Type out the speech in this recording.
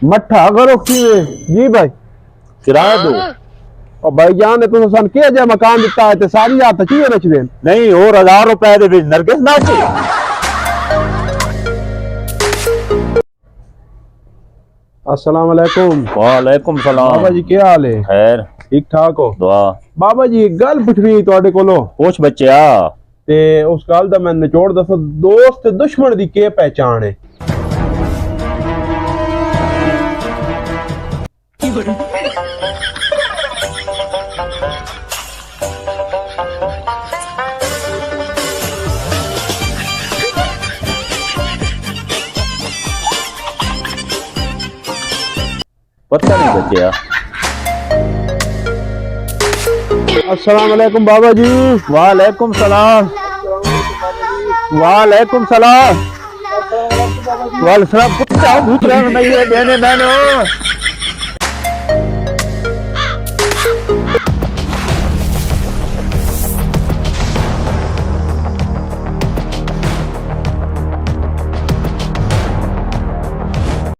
मट्ठा करो किवे जी भाई किराया दो और भाईजान ने तो सन किया जा मकान दिता है ते सारी रात किए रच देन नहीं और 1000 रुपए दे विच नरगिस ना ची। अस्सलाम वालेकुम। वालेकुम सलाम। बाबा जी क्या हाल है? खैर ठीक ठाक हो? दुआ। बाबा जी एक गल पुछनी तुहाडे कोलो। पूछ बच्चा। ते उस गल दा मैं निचोड़ दसो दोस्त ते दुश्मन दी के पहचान है? पता नहीं बच्चा। अस्सलाम वालेकुम बाबा जी। वालेकुम सलाम। वालेकुम सलाम। वाल सलाम। पुत्रा भूतरा नहीं है देने मैंने